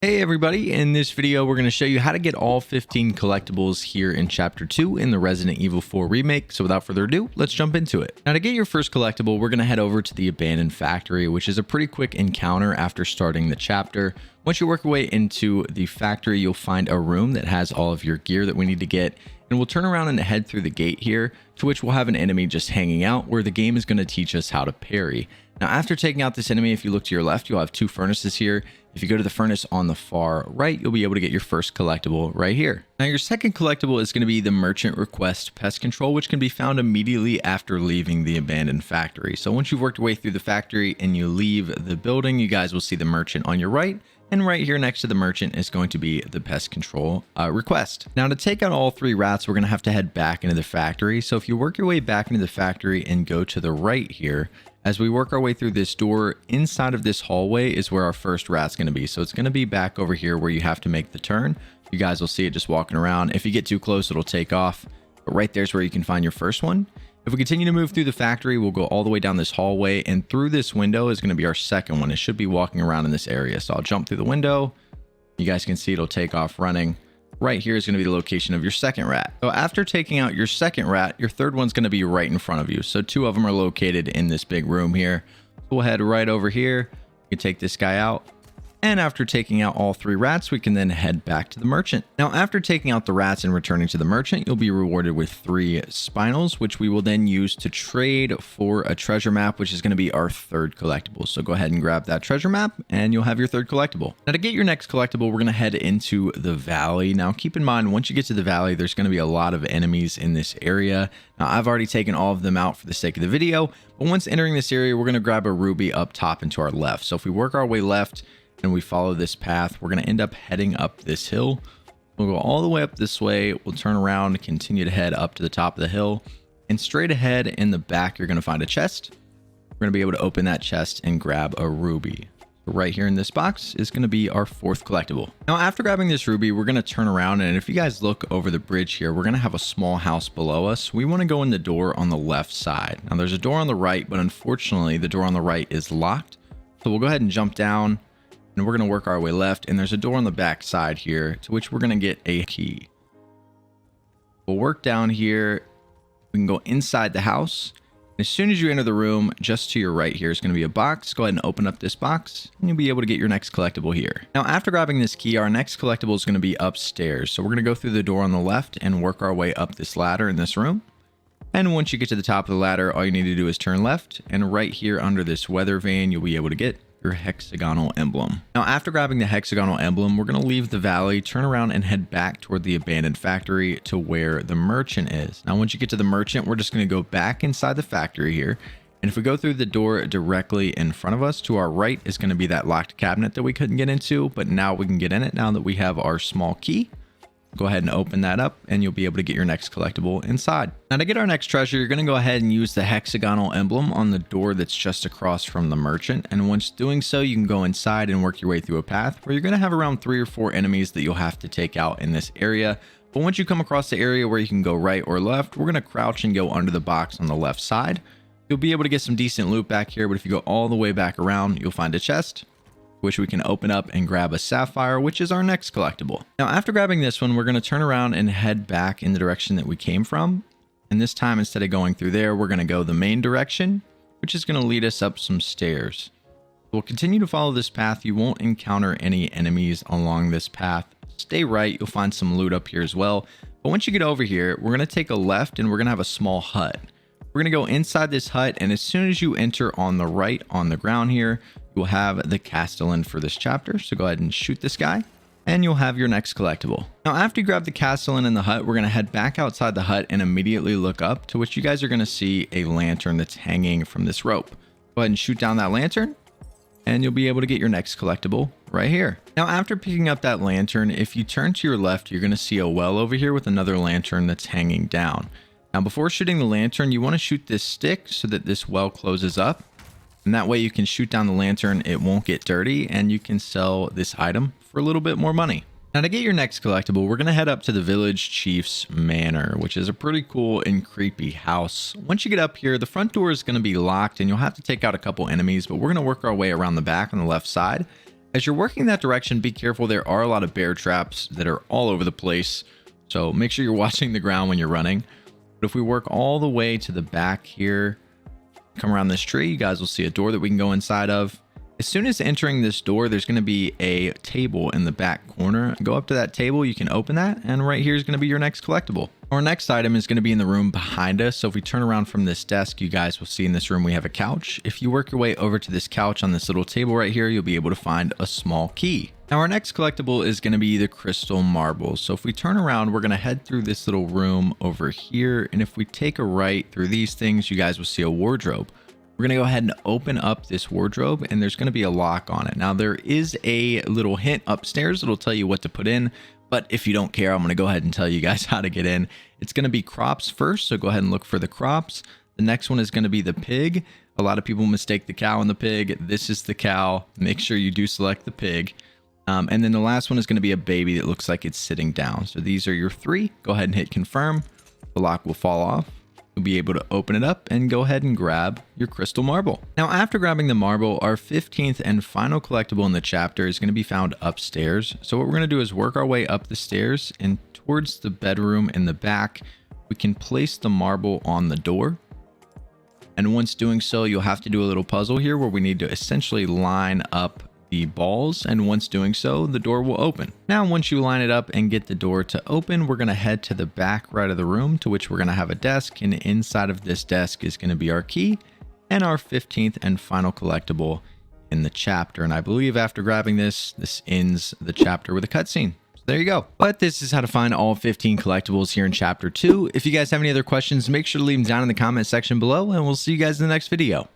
Hey everybody, in this video we're going to show you how to get all 15 collectibles here in chapter 2 in the Resident Evil 4 remake. So without further ado, let's jump into it. Now to get your first collectible, we're going to head over to the abandoned factory, which is a pretty quick encounter after starting the chapter. Once you work your way into the factory, you'll find a room that has all of your gear that we need to get, and we'll turn around and head through the gate here, to which we'll have an enemy just hanging out where the game is going to teach us how to parry. Now after taking out this enemy, if you look to your left, you'll have two furnaces here. If you go to the furnace on the far right, you'll be able to get your first collectible right here. Now your second collectible is going to be the Merchant Request Pest Control, which can be found immediately after leaving the abandoned factory. So once you've worked your way through the factory and you leave the building, you guys will see the merchant on your right. And right here next to the merchant is going to be the pest control request. Now to take out all three rats, we're going to have to head back into the factory. So if you work your way back into the factory and go to the right here, as we work our way through this door, inside of this hallway is where our first rat's going to be. So it's going to be back over here where you have to make the turn. You guys will see it just walking around. If you get too close, it'll take off. But right there's where you can find your first one. If we continue to move through the factory, we'll go all the way down this hallway, and through this window is going to be our second one. It should be walking around in this area. So I'll jump through the window. You guys can see it'll take off running. Right here is going to be the location of your second rat. So after taking out your second rat, your third one's going to be right in front of you. So two of them are located in this big room here. We'll head right over here. You can take this guy out. And after taking out all three rats, we can then head back to the merchant. Now, after taking out the rats and returning to the merchant, you'll be rewarded with 3 spinels, which we will then use to trade for a treasure map, which is going to be our third collectible. So go ahead and grab that treasure map and you'll have your third collectible. Now to get your next collectible, we're going to head into the valley. Now keep in mind, once you get to the valley, there's going to be a lot of enemies in this area. Now I've already taken all of them out for the sake of the video, but once entering this area, we're going to grab a ruby up top and to our left. So if we work our way left, and we follow this path, we're going to end up heading up this hill. We'll go all the way up this way. We'll turn around and continue to head up to the top of the hill. And straight ahead in the back, you're going to find a chest. We're going to be able to open that chest and grab a ruby. So right here in this box is going to be our fourth collectible. Now, after grabbing this ruby, we're going to turn around. And if you guys look over the bridge here, we're going to have a small house below us. We want to go in the door on the left side. Now, there's a door on the right, but unfortunately, the door on the right is locked. So we'll go ahead and jump down. And we're going to work our way left, and there's a door on the back side here to which we're going to get a key. We'll work down here. We can go inside the house. As soon as you enter the room, just to your right here is going to be a box. Go ahead and open up this box and you'll be able to get your next collectible here. Now, after grabbing this key, our next collectible is going to be upstairs. So we're going to go through the door on the left and work our way up this ladder in this room. And once you get to the top of the ladder, all you need to do is turn left, and right here under this weather vane, you'll be able to get your hexagonal emblem. Now, after grabbing the hexagonal emblem, we're going to leave the valley, turn around and head back toward the abandoned factory to where the merchant is. Now, once you get to the merchant, we're just going to go back inside the factory here. And if we go through the door directly in front of us, to our right is going to be that locked cabinet that we couldn't get into, but now we can get in it now that we have our small key. Go ahead and open that up and you'll be able to get your next collectible inside. Now to get our next treasure, you're going to go ahead and use the hexagonal emblem on the door that's just across from the merchant. And once doing so, you can go inside and work your way through a path where you're going to have around 3 or 4 enemies that you'll have to take out in this area. But once you come across the area where you can go right or left, we're going to crouch and go under the box on the left side. You'll be able to get some decent loot back here, but if you go all the way back around, you'll find a chest, which we can open up and grab a sapphire, which is our next collectible. Now, after grabbing this one, we're going to turn around and head back in the direction that we came from. And this time, instead of going through there, we're going to go the main direction, which is going to lead us up some stairs. We'll continue to follow this path. You won't encounter any enemies along this path. Stay right. You'll find some loot up here as well. But once you get over here, we're going to take a left and we're going to have a small hut. We're going to go inside this hut, and as soon as you enter on the right on the ground here, you'll have the Castellan for this chapter. So go ahead and shoot this guy and you'll have your next collectible. Now, after you grab the Castellan in the hut, we're going to head back outside the hut and immediately look up, to which you guys are going to see a lantern that's hanging from this rope. Go ahead and shoot down that lantern and you'll be able to get your next collectible right here. Now, after picking up that lantern, if you turn to your left, you're going to see a well over here with another lantern that's hanging down. Now, before shooting the lantern, you want to shoot this stick so that this well closes up. And that way you can shoot down the lantern, it won't get dirty, and you can sell this item for a little bit more money. Now to get your next collectible, we're going to head up to the village chief's manor, which is a pretty cool and creepy house. Once you get up here, the front door is going to be locked and you'll have to take out a couple enemies, but we're going to work our way around the back on the left side. As you're working that direction, be careful. There are a lot of bear traps that are all over the place. So make sure you're watching the ground when you're running. But if we work all the way to the back here, come around this tree, you guys will see a door that we can go inside of. As soon as entering this door, there's going to be a table in the back corner. Go up to that table, you can open that, and right here is going to be your next collectible. Our next item is going to be in the room behind us. So if we turn around from this desk, you guys will see in this room we have a couch. If you work your way over to this couch on this little table right here, you'll be able to find a small key. Now our next collectible is going to be the crystal marbles. So if we turn around, we're going to head through this little room over here. And if we take a right through these things, you guys will see a wardrobe. We're going to go ahead and open up this wardrobe, and there's going to be a lock on it. Now there is a little hint upstairs that'll tell you what to put in, but if you don't care, I'm going to go ahead and tell you guys how to get in. It's going to be crops first, so go ahead and look for the crops. The next one is going to be the pig. A lot of people mistake the cow and the pig. This is the cow. Make sure you do select the pig. And then the last one is going to be a baby that looks like it's sitting down. So these are your three. Go ahead and hit confirm. The lock will fall off. You'll be able to open it up and go ahead and grab your crystal marble. Now, after grabbing the marble, our 15th and final collectible in the chapter is going to be found upstairs. So what we're going to do is work our way up the stairs, and towards the bedroom in the back, we can place the marble on the door. And once doing so, you'll have to do a little puzzle here where we need to essentially line up the balls, and once doing so, the door will open. Now, once you line it up and get the door to open, we're going to head to the back right of the room, to which we're going to have a desk, and inside of this desk is going to be our key and our 15th and final collectible in the chapter. And I believe after grabbing this ends the chapter with a cutscene. So there you go. But this is how to find all 15 collectibles here in chapter 2. If you guys have any other questions, make sure to leave them down in the comment section below, and we'll see you guys in the next video.